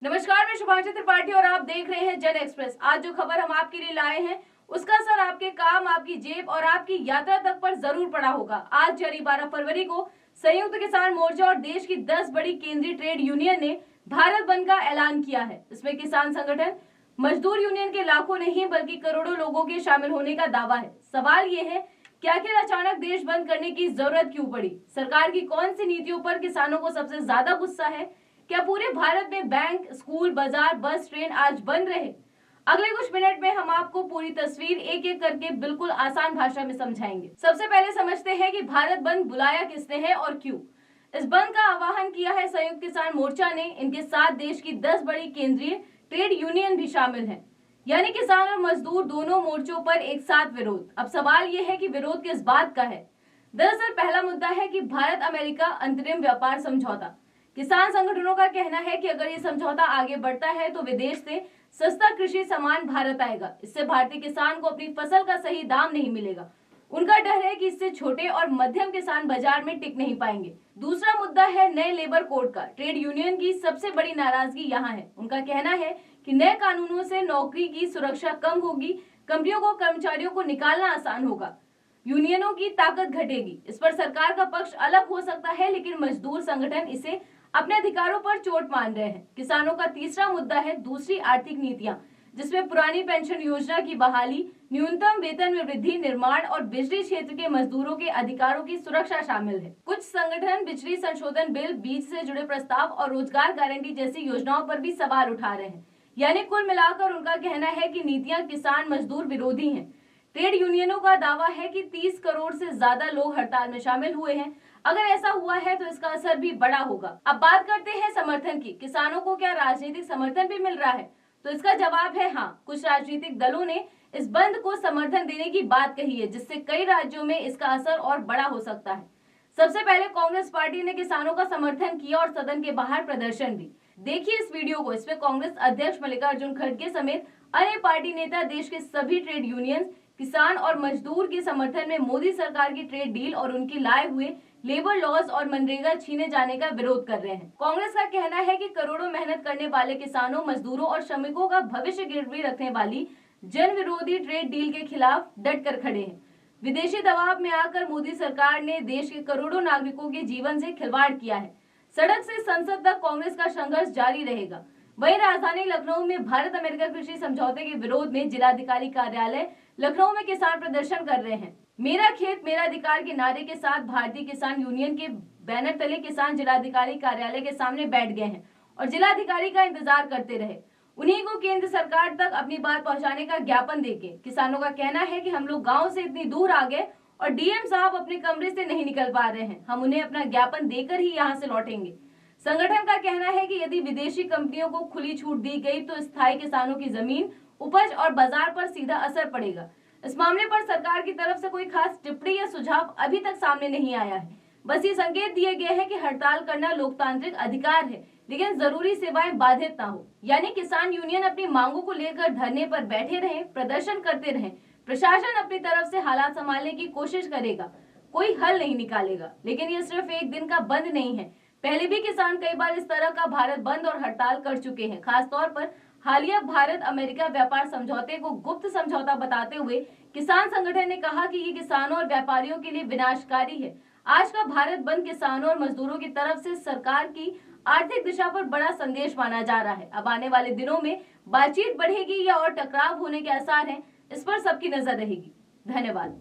नमस्कार, मैं शुभांशी त्रिपाठी और आप देख रहे हैं जन एक्सप्रेस। आज जो खबर हम आपके लिए लाए हैं उसका असर आपके काम, आपकी जेब और आपकी यात्रा तक पर जरूर पड़ा होगा। आज यानी 12 फरवरी को संयुक्त किसान मोर्चा और देश की 10 बड़ी केंद्रीय ट्रेड यूनियन ने भारत बंद का ऐलान किया है। इसमें किसान संगठन, मजदूर यूनियन के लाखों नहीं बल्कि करोड़ों लोगों के शामिल होने का दावा है। सवाल ये है कि आखिर अचानक देश बंद करने की जरूरत क्यों पड़ी? सरकार की कौन सी नीतियों पर किसानों को सबसे ज्यादा गुस्सा है? क्या पूरे भारत में बैंक, स्कूल, बाजार, बस, ट्रेन आज बंद रहे? अगले कुछ मिनट में हम आपको पूरी तस्वीर एक एक करके बिल्कुल आसान भाषा में समझाएंगे। सबसे पहले समझते हैं कि भारत बंद बुलाया किसने है और क्यों। इस बंद का आह्वान किया है संयुक्त किसान मोर्चा ने। इनके साथ देश की 10 बड़ी केंद्रीय ट्रेड यूनियन भी शामिल है, यानी किसान और मजदूर दोनों मोर्चों पर एक साथ विरोध। अब सवाल ये है कि विरोध किस बात का है। दरअसल पहला मुद्दा है कि भारत अमेरिका अंतरिम व्यापार समझौता। किसान संगठनों का कहना है कि अगर ये समझौता आगे बढ़ता है तो विदेश से सस्ता कृषि सामान भारत आएगा। इससे भारतीय किसान को अपनी फसल का सही दाम नहीं मिलेगा। उनका डर है कि इससे छोटे और मध्यम किसान बाजार में टिक नहीं पाएंगे। दूसरा मुद्दा है नए लेबर कोड का। ट्रेड यूनियन की सबसे बड़ी नाराजगी यहाँ है। उनका कहना है कि नए कानूनों से नौकरी की सुरक्षा कम होगी, कंपनियों को कर्मचारियों को निकालना आसान होगा, यूनियनों की ताकत घटेगी। इस पर सरकार का पक्ष अलग हो सकता है, लेकिन मजदूर संगठन इसे अपने अधिकारों पर चोट मान रहे हैं। किसानों का तीसरा मुद्दा है दूसरी आर्थिक नीतियां, जिसमें पुरानी पेंशन योजना की बहाली, न्यूनतम वेतन में वृद्धि, निर्माण और बिजली क्षेत्र के मजदूरों के अधिकारों की सुरक्षा शामिल है। कुछ संगठन बिजली संशोधन बिल, बीज से जुड़े प्रस्ताव और रोजगार गारंटी जैसी योजनाओं पर भी सवाल उठा रहे हैं। यानी कुल मिलाकर उनका कहना है कि नीतियां किसान मजदूर विरोधी हैं। ट्रेड यूनियनों का दावा है कि 30 करोड़ से ज्यादा लोग हड़ताल में शामिल हुए हैं। अगर ऐसा हुआ है तो इसका असर भी बड़ा होगा। अब बात करते हैं समर्थन की। किसानों को क्या राजनीतिक समर्थन भी मिल रहा है? तो इसका जवाब है हाँ। कुछ राजनीतिक दलों ने इस बंद को समर्थन देने की बात कही है, जिससे कई राज्यों में इसका असर और बड़ा हो सकता है। सबसे पहले कांग्रेस पार्टी ने किसानों का समर्थन किया और सदन के बाहर प्रदर्शन भी। देखिए इस वीडियो को। इसमें कांग्रेस अध्यक्ष मल्लिकार्जुन खड़गे समेत अन्य पार्टी नेता देश के सभी ट्रेड यूनियन, किसान और मजदूर के समर्थन में मोदी सरकार की ट्रेड डील और उनकी लाए हुए लेबर लॉज और मनरेगा छीने जाने का विरोध कर रहे हैं। कांग्रेस का कहना है कि करोड़ों मेहनत करने वाले किसानों, मजदूरों और श्रमिकों का भविष्य गिरवी रखने वाली जन विरोधी ट्रेड डील के खिलाफ डट कर खड़े हैं। विदेशी दबाव में आकर मोदी सरकार ने देश के करोड़ों नागरिकों के जीवन से खिलवाड़ किया है। सड़क से संसद तक कांग्रेस का संघर्ष जारी रहेगा। वहीं राजधानी लखनऊ में भारत अमेरिका कृषि समझौते के विरोध में जिलाधिकारी कार्यालय लखनऊ में किसान प्रदर्शन कर रहे हैं। मेरा खेत मेरा अधिकार के नारे के साथ भारतीय किसान यूनियन के बैनर तले किसान जिलाधिकारी कार्यालय के सामने बैठ गए हैं और जिलाधिकारी का इंतजार करते रहे। उन्हीं को केंद्र सरकार तक अपनी बात पहुंचाने का ज्ञापन देके किसानों का कहना है कि हम लोग गाँव से इतनी दूर आ गए और डीएम साहब अपने कमरे से नहीं निकल पा रहे हैं। हम उन्हें अपना ज्ञापन देकर ही यहाँ से लौटेंगे। संगठन का कहना है कि यदि विदेशी कंपनियों को खुली छूट दी गई तो स्थायी किसानों की जमीन, उपज और बाजार पर सीधा असर पड़ेगा। इस मामले पर सरकार की तरफ से कोई खास टिप्पणी या सुझाव अभी तक सामने नहीं आया है। बस ये संकेत दिए गए हैं कि हड़ताल करना लोकतांत्रिक अधिकार है, लेकिन जरूरी सेवाएं बाधित ना हो। यानी किसान यूनियन अपनी मांगों को लेकर धरने पर बैठे रहें, प्रदर्शन करते रहें। प्रशासन अपनी तरफ से हालात संभालने की कोशिश करेगा, कोई हल नहीं निकालेगा। लेकिन ये सिर्फ एक दिन का बंद नहीं है। पहले भी किसान कई बार इस तरह का भारत बंद और हड़ताल कर चुके हैं। खासतौर पर हालिया भारत अमेरिका व्यापार समझौते को गुप्त समझौता बताते हुए किसान संगठन ने कहा कि ये किसानों और व्यापारियों के लिए विनाशकारी है। आज का भारत बंद किसानों और मजदूरों की तरफ से सरकार की आर्थिक दिशा पर बड़ा संदेश माना जा रहा है। अब आने वाले दिनों में बातचीत बढ़ेगी या और टकराव होने के आसार हैं, इस पर सबकी नजर रहेगी। धन्यवाद।